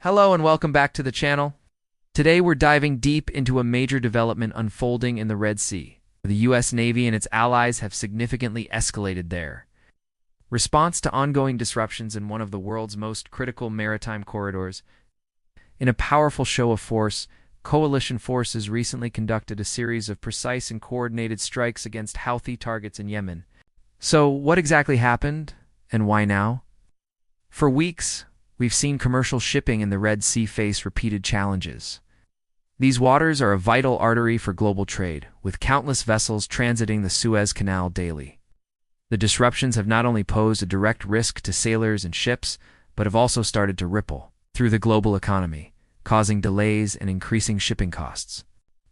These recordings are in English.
Hello and welcome back to the channel. Today we're diving deep into a major development unfolding in the Red Sea. The U.S. Navy and its allies have significantly escalated their response to ongoing disruptions in one of the world's most critical maritime corridors. In a powerful show of force, coalition forces recently conducted a series of precise and coordinated strikes against Houthi targets in Yemen. So, what exactly happened, and why now? For weeks, we've seen commercial shipping in the Red Sea face repeated challenges. These waters are a vital artery for global trade, with countless vessels transiting the Suez Canal daily. The disruptions have not only posed a direct risk to sailors and ships, but have also started to ripple through the global economy, causing delays and increasing shipping costs.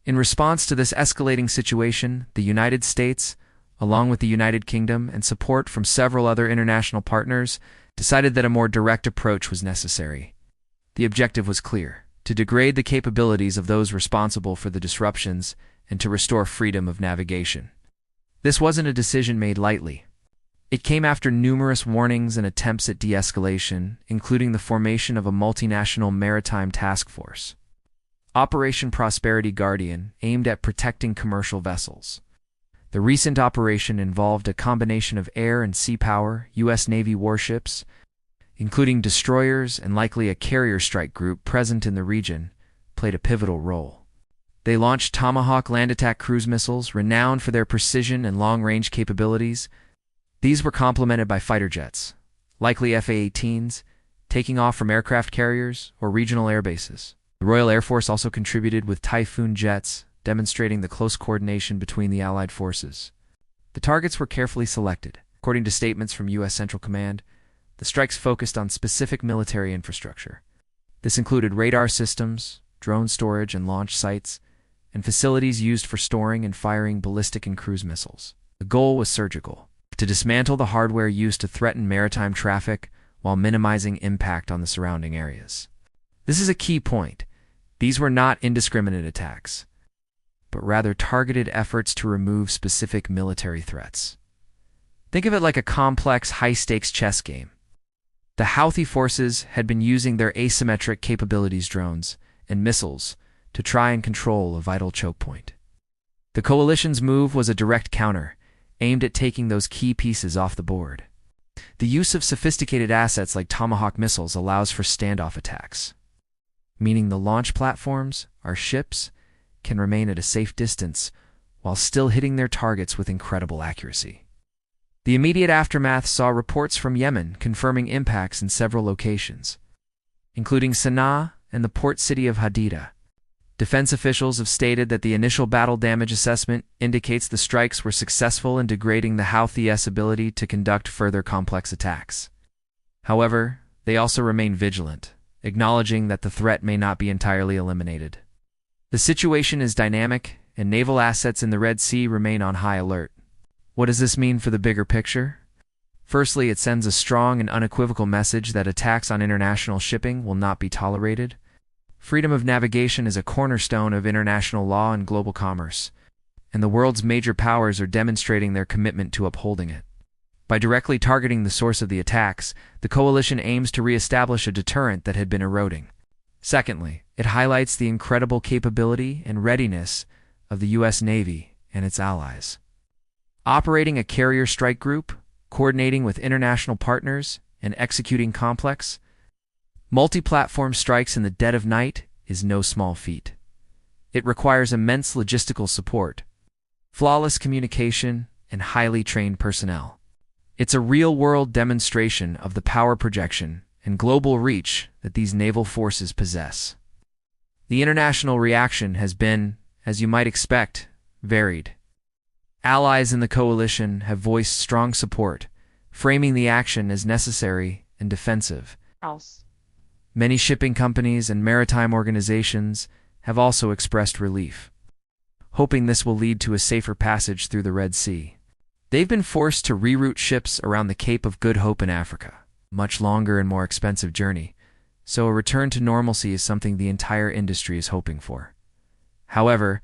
In response to this escalating situation, the United States, along with the United Kingdom and support from several other international partners, decided that a more direct approach was necessary. The objective was clear: to degrade the capabilities of those responsible for the disruptions and to restore freedom of navigation. This wasn't a decision made lightly. It came after numerous warnings and attempts at de-escalation, including the formation of a multinational maritime task force, Operation Prosperity Guardian, aimed at protecting commercial vessels. The recent operation involved a combination of air and sea power. U.S. Navy warships, including destroyers and likely a carrier strike group present in the region, played a pivotal role. They launched Tomahawk land attack cruise missiles, renowned for their precision and long-range capabilities. These were complemented by fighter jets, likely F-A-18s, taking off from aircraft carriers or regional air bases. The Royal Air Force also contributed with Typhoon jets, demonstrating the close coordination between the Allied forces. The targets were carefully selected. According to statements from U.S. Central Command, the strikes focused on specific military infrastructure. This included radar systems, drone storage and launch sites, and facilities used for storing and firing ballistic and cruise missiles. The goal was surgical: to dismantle the hardware used to threaten maritime traffic while minimizing impact on the surrounding areas. This is a key point. These were not indiscriminate attacks, but rather targeted efforts to remove specific military threats. Think of it like a complex, high-stakes chess game. The Houthi forces had been using their asymmetric capabilities, drones, and missiles to try and control a vital choke point. The coalition's move was a direct counter, aimed at taking those key pieces off the board. The use of sophisticated assets like Tomahawk missiles allows for standoff attacks, meaning the launch platforms, our ships, can remain at a safe distance while still hitting their targets with incredible accuracy. The immediate aftermath saw reports from Yemen confirming impacts in several locations, including Sana'a and the port city of Hadida. Defense officials have stated that the initial battle damage assessment indicates the strikes were successful in degrading the Houthis' ability to conduct further complex attacks. However, they also remain vigilant, acknowledging that the threat may not be entirely eliminated. The situation is dynamic, and naval assets in the Red Sea remain on high alert. What does this mean for the bigger picture? Firstly, it sends a strong and unequivocal message that attacks on international shipping will not be tolerated. Freedom of navigation is a cornerstone of international law and global commerce, and the world's major powers are demonstrating their commitment to upholding it. By directly targeting the source of the attacks, the coalition aims to reestablish a deterrent that had been eroding. Secondly, it highlights the incredible capability and readiness of the U.S. Navy and its allies. Operating a carrier strike group, coordinating with international partners, and executing complex, multi-platform strikes in the dead of night is no small feat. It requires immense logistical support, flawless communication, and highly trained personnel. It's a real-world demonstration of the power projection and global reach that these naval forces possess. The international reaction has been, as you might expect, varied. Allies in the coalition have voiced strong support, framing the action as necessary and defensive. Many shipping companies and maritime organizations have also expressed relief, hoping this will lead to a safer passage through the Red Sea. They've been forced to reroute ships around the Cape of Good Hope in Africa, a much longer and more expensive journey, so a return to normalcy is something the entire industry is hoping for. However,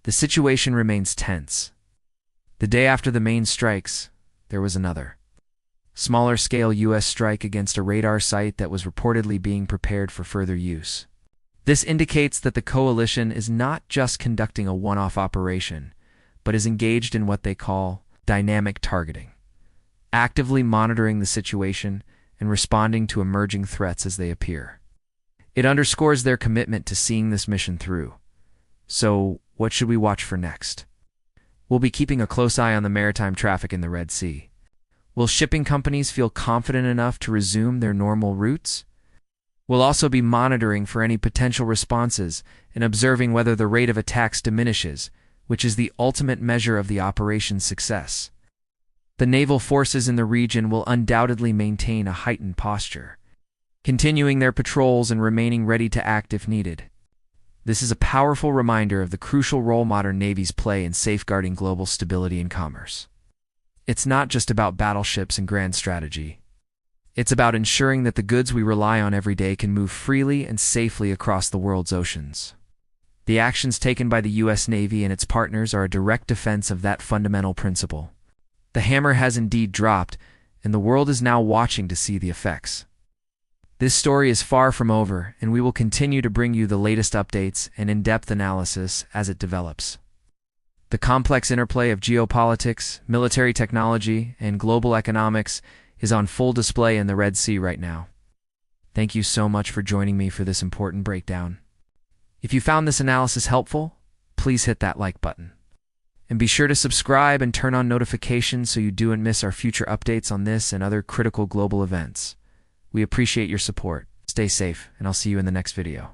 the situation remains tense. The day after the main strikes, there was another. smaller-scale U.S. strike against a radar site that was reportedly being prepared for further use. This indicates that the coalition is not just conducting a one-off operation, but is engaged in what they call dynamic targeting, actively monitoring the situation and responding to emerging threats as they appear. It underscores their commitment to seeing this mission through. So, what should we watch for next? We'll be keeping a close eye on the maritime traffic in the Red Sea. Will shipping companies feel confident enough to resume their normal routes? We'll also be monitoring for any potential responses and observing whether the rate of attacks diminishes, which is the ultimate measure of the operation's success. The naval forces in the region will undoubtedly maintain a heightened posture, continuing their patrols and remaining ready to act if needed. This is a powerful reminder of the crucial role modern navies play in safeguarding global stability and commerce. It's not just about battleships and grand strategy. It's about ensuring that the goods we rely on every day can move freely and safely across the world's oceans. The actions taken by the U.S. Navy and its partners are a direct defense of that fundamental principle. The hammer has indeed dropped, and the world is now watching to see the effects. This story is far from over, and we will continue to bring you the latest updates and in-depth analysis as it develops. The complex interplay of geopolitics, military technology, and global economics is on full display in the Red Sea right now. Thank you so much for joining me for this important breakdown. If you found this analysis helpful, please hit that like button. And be sure to subscribe and turn on notifications so you don't miss our future updates on this and other critical global events. We appreciate your support. Stay safe, and I'll see you in the next video.